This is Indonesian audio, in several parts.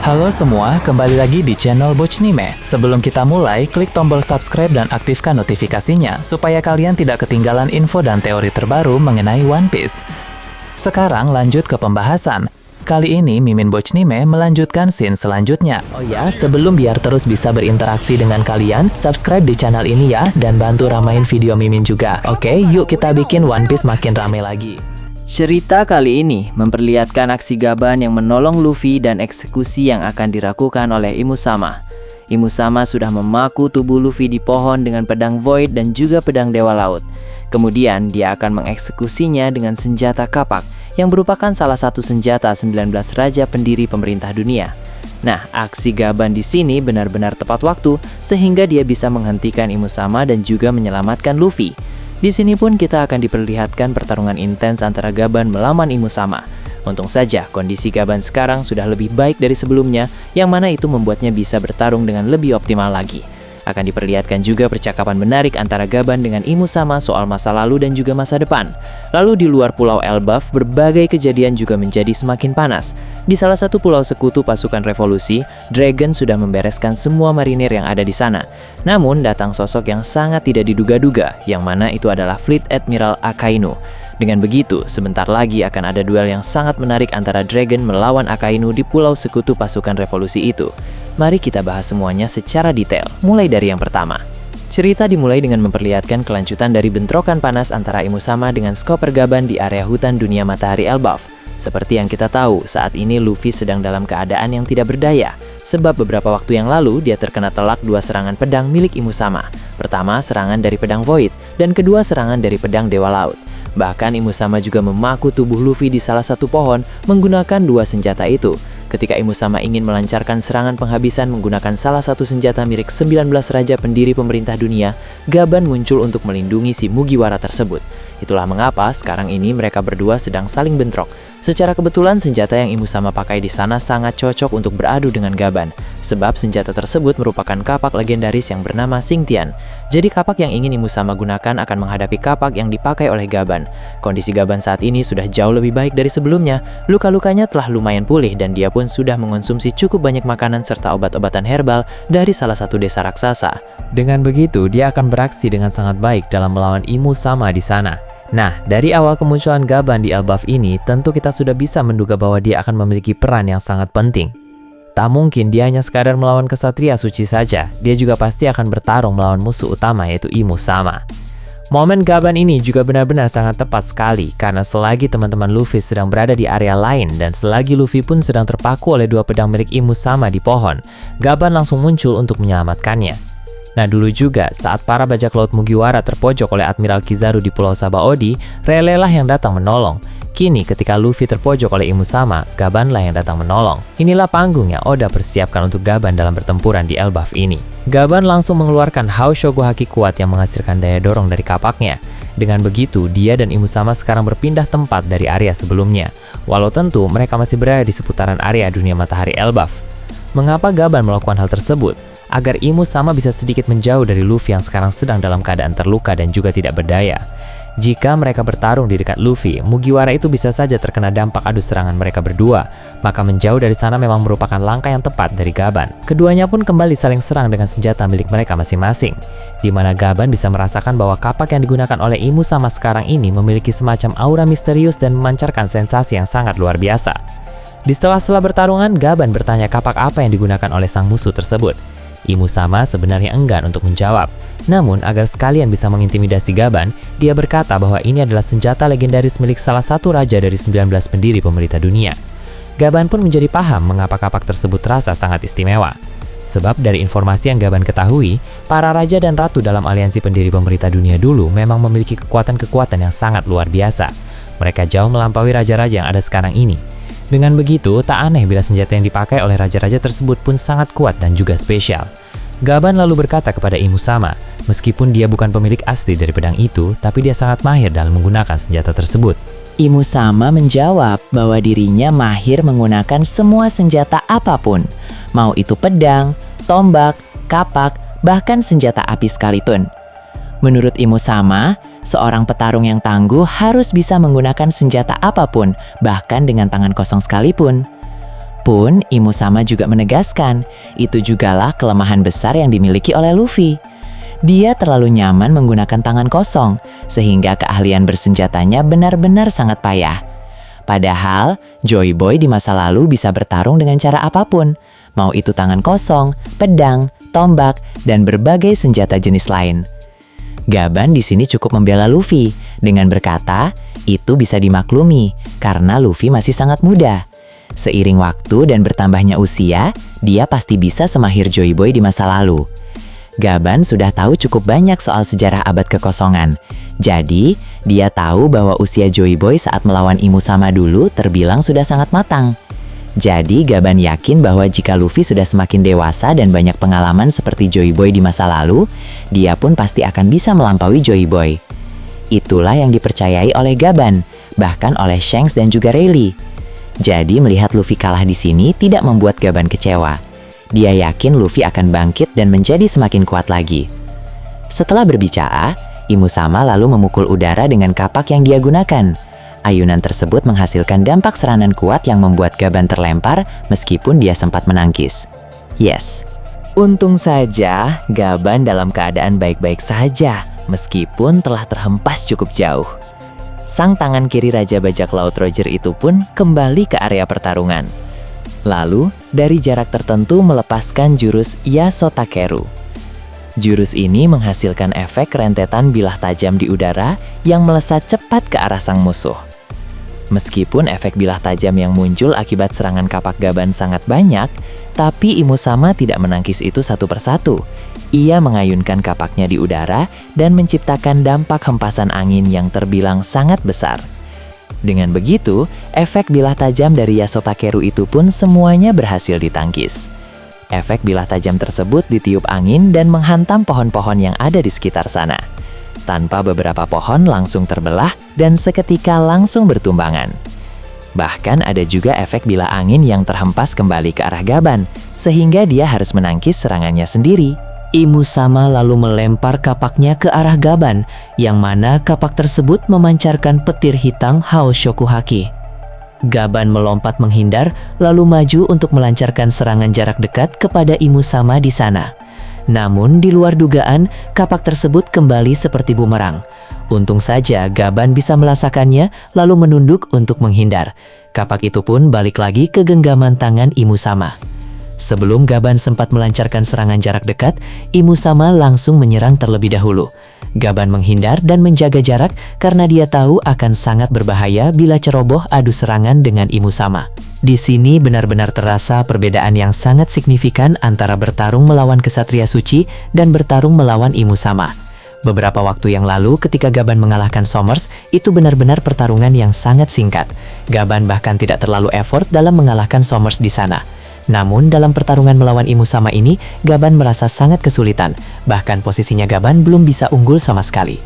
Halo semua, kembali lagi di channel Bochnime. Sebelum kita mulai, klik tombol subscribe dan aktifkan notifikasinya supaya kalian tidak ketinggalan info dan teori terbaru mengenai One Piece. Sekarang lanjut ke pembahasan. Kali ini Mimin Bochnime melanjutkan scene selanjutnya. Oh ya, sebelum biar terus bisa berinteraksi dengan kalian, subscribe di channel ini ya, dan bantu ramein video Mimin juga. Oke, yuk kita bikin One Piece makin rame lagi. Cerita kali ini memperlihatkan aksi Gaban yang menolong Luffy dan eksekusi yang akan dilakukan oleh Imusama. Imusama sudah memaku tubuh Luffy di pohon dengan pedang Void dan juga pedang Dewa Laut. Kemudian dia akan mengeksekusinya dengan senjata kapak yang merupakan salah satu senjata 19 raja pendiri pemerintah dunia. Nah, aksi Gaban di sini benar-benar tepat waktu sehingga dia bisa menghentikan Imusama dan juga menyelamatkan Luffy. Di sini pun kita akan diperlihatkan pertarungan intens antara Gaban melawan Imusama. Untung saja kondisi Gaban sekarang sudah lebih baik dari sebelumnya, yang mana itu membuatnya bisa bertarung dengan lebih optimal lagi. Akan diperlihatkan juga percakapan menarik antara Gaban dengan Imusama soal masa lalu dan juga masa depan. Lalu di luar pulau Elbaf, berbagai kejadian juga menjadi semakin panas. Di salah satu pulau sekutu pasukan revolusi, Dragon sudah membereskan semua marinir yang ada di sana. Namun datang sosok yang sangat tidak diduga-duga, yang mana itu adalah Fleet Admiral Akainu. Dengan begitu, sebentar lagi akan ada duel yang sangat menarik antara Dragon melawan Akainu di pulau sekutu pasukan revolusi itu. Mari kita bahas semuanya secara detail, mulai dari yang pertama. Cerita dimulai dengan memperlihatkan kelanjutan dari bentrokan panas antara Imusama dengan Skopper Gaban di area hutan dunia matahari Elbaf. Seperti yang kita tahu, saat ini Luffy sedang dalam keadaan yang tidak berdaya. Sebab beberapa waktu yang lalu, dia terkena telak dua serangan pedang milik Imusama. Pertama, serangan dari pedang Void, dan kedua serangan dari pedang Dewa Laut. Bahkan Imusama juga memaku tubuh Luffy di salah satu pohon menggunakan dua senjata itu. Ketika Imusama ingin melancarkan serangan penghabisan menggunakan salah satu senjata milik 19 raja pendiri pemerintah dunia, Gaban muncul untuk melindungi si Mugiwara tersebut. Itulah mengapa sekarang ini mereka berdua sedang saling bentrok. Secara kebetulan senjata yang Imusama pakai di sana sangat cocok untuk beradu dengan Gaban, sebab senjata tersebut merupakan kapak legendaris yang bernama Xingtian. Jadi kapak yang ingin Imusama gunakan akan menghadapi kapak yang dipakai oleh Gaban. Kondisi Gaban saat ini sudah jauh lebih baik dari sebelumnya. Luka-lukanya telah lumayan pulih dan dia pun sudah mengonsumsi cukup banyak makanan serta obat-obatan herbal dari salah satu desa raksasa. Dengan begitu, dia akan beraksi dengan sangat baik dalam melawan Imusama di sana. Nah, dari awal kemunculan Gaban di Elbaf ini, tentu kita sudah bisa menduga bahwa dia akan memiliki peran yang sangat penting. Tak mungkin dia hanya sekadar melawan kesatria suci saja, dia juga pasti akan bertarung melawan musuh utama yaitu Imusama. Momen Gaban ini juga benar-benar sangat tepat sekali, karena selagi teman-teman Luffy sedang berada di area lain dan selagi Luffy pun sedang terpaku oleh dua pedang milik Imusama di pohon, Gaban langsung muncul untuk menyelamatkannya. Nah, dulu juga saat para bajak laut Mugiwara terpojok oleh Admiral Kizaru di Pulau Sabaody, Rayleigh lah yang datang menolong. Kini ketika Luffy terpojok oleh Imusama, Gaban lah yang datang menolong. Inilah panggung yang Oda persiapkan untuk Gaban dalam pertempuran di Elbaf ini. Gaban langsung mengeluarkan Hao Shogu Haki kuat yang menghasilkan daya dorong dari kapaknya. Dengan begitu, dia dan Imusama sekarang berpindah tempat dari area sebelumnya. Walau tentu mereka masih berada di seputaran area dunia matahari Elbaf. Mengapa Gaban melakukan hal tersebut? Agar Imusama bisa sedikit menjauh dari Luffy yang sekarang sedang dalam keadaan terluka dan juga tidak berdaya. Jika mereka bertarung di dekat Luffy, Mugiwara itu bisa saja terkena dampak adu serangan mereka berdua, maka menjauh dari sana memang merupakan langkah yang tepat dari Gaban. Keduanya pun kembali saling serang dengan senjata milik mereka masing-masing, di mana Gaban bisa merasakan bahwa kapak yang digunakan oleh Imusama sekarang ini memiliki semacam aura misterius dan memancarkan sensasi yang sangat luar biasa. Di sela-sela pertarungan, Gaban bertanya kapak apa yang digunakan oleh sang musuh tersebut. Imusama sebenarnya enggan untuk menjawab. Namun, agar sekalian bisa mengintimidasi Gaban, dia berkata bahwa ini adalah senjata legendaris milik salah satu raja dari 19 pendiri pemerintah dunia. Gaban pun menjadi paham mengapa kapak tersebut terasa sangat istimewa. Sebab dari informasi yang Gaban ketahui, para raja dan ratu dalam aliansi pendiri pemerintah dunia dulu memang memiliki kekuatan-kekuatan yang sangat luar biasa. Mereka jauh melampaui raja-raja yang ada sekarang ini. Dengan begitu, tak aneh bila senjata yang dipakai oleh raja-raja tersebut pun sangat kuat dan juga spesial. Gaban lalu berkata kepada Imusama, meskipun dia bukan pemilik asli dari pedang itu, tapi dia sangat mahir dalam menggunakan senjata tersebut. Imusama menjawab bahwa dirinya mahir menggunakan semua senjata apapun, mau itu pedang, tombak, kapak, bahkan senjata api sekalipun. Menurut Imusama, seorang petarung yang tangguh harus bisa menggunakan senjata apapun, bahkan dengan tangan kosong sekalipun. Pun, Imusama juga menegaskan, itu jugalah kelemahan besar yang dimiliki oleh Luffy. Dia terlalu nyaman menggunakan tangan kosong, sehingga keahlian bersenjatanya benar-benar sangat payah. Padahal, Joy Boy di masa lalu bisa bertarung dengan cara apapun, mau itu tangan kosong, pedang, tombak, dan berbagai senjata jenis lain. Gaban di sini cukup membela Luffy dengan berkata, itu bisa dimaklumi karena Luffy masih sangat muda. Seiring waktu dan bertambahnya usia, dia pasti bisa semahir Joy Boy di masa lalu. Gaban sudah tahu cukup banyak soal sejarah abad kekosongan. Jadi, dia tahu bahwa usia Joy Boy saat melawan Imusama dulu terbilang sudah sangat matang. Jadi, Gaban yakin bahwa jika Luffy sudah semakin dewasa dan banyak pengalaman seperti Joy Boy di masa lalu, dia pun pasti akan bisa melampaui Joy Boy. Itulah yang dipercayai oleh Gaban, bahkan oleh Shanks dan juga Rayleigh. Jadi, melihat Luffy kalah di sini tidak membuat Gaban kecewa. Dia yakin Luffy akan bangkit dan menjadi semakin kuat lagi. Setelah berbicara, Imusama lalu memukul udara dengan kapak yang dia gunakan. Ayunan tersebut menghasilkan dampak serangan kuat yang membuat Gaban terlempar meskipun dia sempat menangkis. Yes. Untung saja Gaban dalam keadaan baik-baik saja meskipun telah terhempas cukup jauh. Sang tangan kiri Raja Bajak Laut Roger itu pun kembali ke area pertarungan. Lalu, dari jarak tertentu melepaskan jurus Yasotakeru. Jurus ini menghasilkan efek rentetan bilah tajam di udara yang melesat cepat ke arah sang musuh. Meskipun efek bilah tajam yang muncul akibat serangan kapak Gaban sangat banyak, tapi Imusama tidak menangkis itu satu persatu. Ia mengayunkan kapaknya di udara dan menciptakan dampak hempasan angin yang terbilang sangat besar. Dengan begitu, efek bilah tajam dari Yasotakeru itu pun semuanya berhasil ditangkis. Efek bilah tajam tersebut ditiup angin dan menghantam pohon-pohon yang ada di sekitar sana. Tanpa beberapa pohon langsung terbelah dan seketika langsung bertumbangan. Bahkan ada juga efek bilah angin yang terhempas kembali ke arah Gaban, sehingga dia harus menangkis serangannya sendiri. Imusama lalu melempar kapaknya ke arah Gaban, yang mana kapak tersebut memancarkan petir hitam Haoshoku Haki. Gaban melompat menghindar, lalu maju untuk melancarkan serangan jarak dekat kepada Imusama di sana. Namun, di luar dugaan, kapak tersebut kembali seperti bumerang. Untung saja Gaban bisa merasakannya, lalu menunduk untuk menghindar. Kapak itu pun balik lagi ke genggaman tangan Imusama. Sebelum Gaban sempat melancarkan serangan jarak dekat, Imusama langsung menyerang terlebih dahulu. Gaban menghindar dan menjaga jarak karena dia tahu akan sangat berbahaya bila ceroboh adu serangan dengan Imusama. Di sini benar-benar terasa perbedaan yang sangat signifikan antara bertarung melawan kesatria suci dan bertarung melawan Imusama. Beberapa waktu yang lalu ketika Gaban mengalahkan Somers, itu benar-benar pertarungan yang sangat singkat. Gaban bahkan tidak terlalu effort dalam mengalahkan Somers di sana. Namun dalam pertarungan melawan Imusama ini, Gaban merasa sangat kesulitan. Bahkan posisinya Gaban belum bisa unggul sama sekali.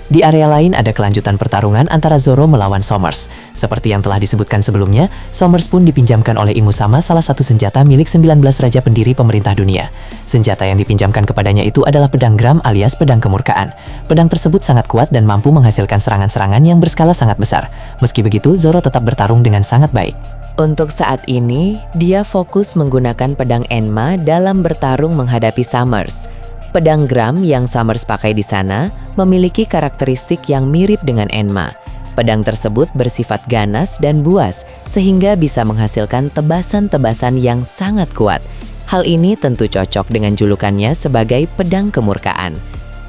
Di area lain ada kelanjutan pertarungan antara Zoro melawan Somers. Seperti yang telah disebutkan sebelumnya, Somers pun dipinjamkan oleh Imusama salah satu senjata milik 19 raja pendiri pemerintah dunia. Senjata yang dipinjamkan kepadanya itu adalah pedang Gram alias pedang kemurkaan. Pedang tersebut sangat kuat dan mampu menghasilkan serangan-serangan yang berskala sangat besar. Meski begitu, Zoro tetap bertarung dengan sangat baik. Untuk saat ini, dia fokus menggunakan pedang Enma dalam bertarung menghadapi Somers. Pedang Gram yang Somers pakai di sana memiliki karakteristik yang mirip dengan Enma. Pedang tersebut bersifat ganas dan buas, sehingga bisa menghasilkan tebasan-tebasan yang sangat kuat. Hal ini tentu cocok dengan julukannya sebagai pedang kemurkaan.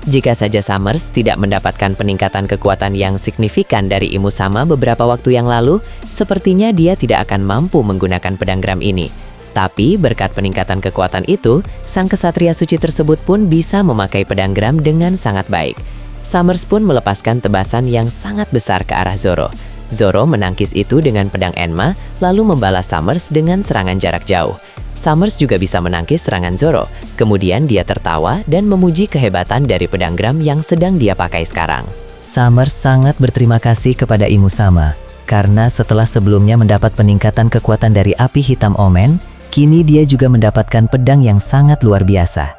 Jika saja Somers tidak mendapatkan peningkatan kekuatan yang signifikan dari Imusama beberapa waktu yang lalu, sepertinya dia tidak akan mampu menggunakan pedang Gram ini. Tapi berkat peningkatan kekuatan itu, sang kesatria suci tersebut pun bisa memakai pedang Gram dengan sangat baik. Somers pun melepaskan tebasan yang sangat besar ke arah Zoro. Zoro menangkis itu dengan pedang Enma, lalu membalas Somers dengan serangan jarak jauh. Somers juga bisa menangkis serangan Zoro. Kemudian dia tertawa dan memuji kehebatan dari pedang Gram yang sedang dia pakai sekarang. Somers sangat berterima kasih kepada Imusama, karena setelah sebelumnya mendapat peningkatan kekuatan dari api hitam Omen, kini dia juga mendapatkan pedang yang sangat luar biasa.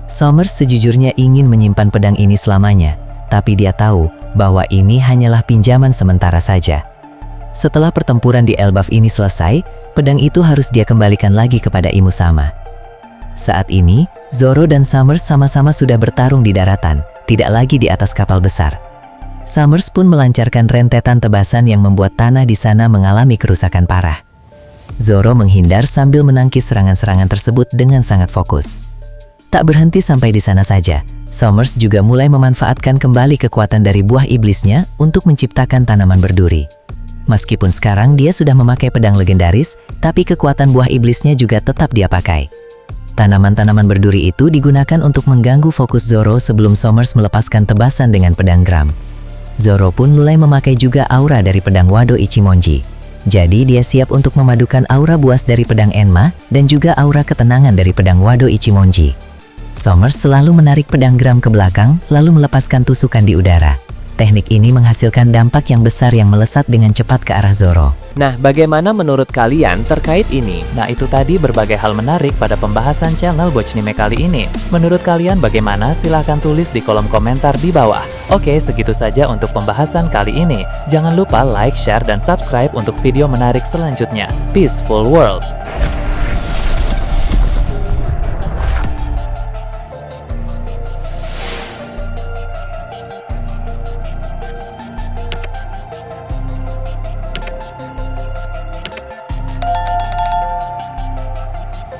Somers sejujurnya ingin menyimpan pedang ini selamanya, tapi dia tahu bahwa ini hanyalah pinjaman sementara saja. Setelah pertempuran di Elbaf ini selesai, pedang itu harus dia kembalikan lagi kepada Imusama. Saat ini, Zoro dan Summers sama-sama sudah bertarung di daratan, tidak lagi di atas kapal besar. Summers pun melancarkan rentetan tebasan yang membuat tanah di sana mengalami kerusakan parah. Zoro menghindar sambil menangkis serangan-serangan tersebut dengan sangat fokus. Tak berhenti sampai di sana saja, Summers juga mulai memanfaatkan kembali kekuatan dari buah iblisnya untuk menciptakan tanaman berduri. Meskipun sekarang dia sudah memakai pedang legendaris, tapi kekuatan buah iblisnya juga tetap dia pakai. Tanaman-tanaman berduri itu digunakan untuk mengganggu fokus Zoro sebelum Summers melepaskan tebasan dengan pedang Gram. Zoro pun mulai memakai juga aura dari pedang Wado Ichimonji. Jadi dia siap untuk memadukan aura buas dari pedang Enma dan juga aura ketenangan dari pedang Wado Ichimonji. Summers selalu menarik pedang Gram ke belakang lalu melepaskan tusukan di udara. Teknik ini menghasilkan dampak yang besar yang melesat dengan cepat ke arah Zoro. Nah, bagaimana menurut kalian terkait ini? Nah, itu tadi berbagai hal menarik pada pembahasan channel Bochnime kali ini. Menurut kalian bagaimana? Silahkan tulis di kolom komentar di bawah. Oke, segitu saja untuk pembahasan kali ini. Jangan lupa like, share, dan subscribe untuk video menarik selanjutnya. Peaceful World!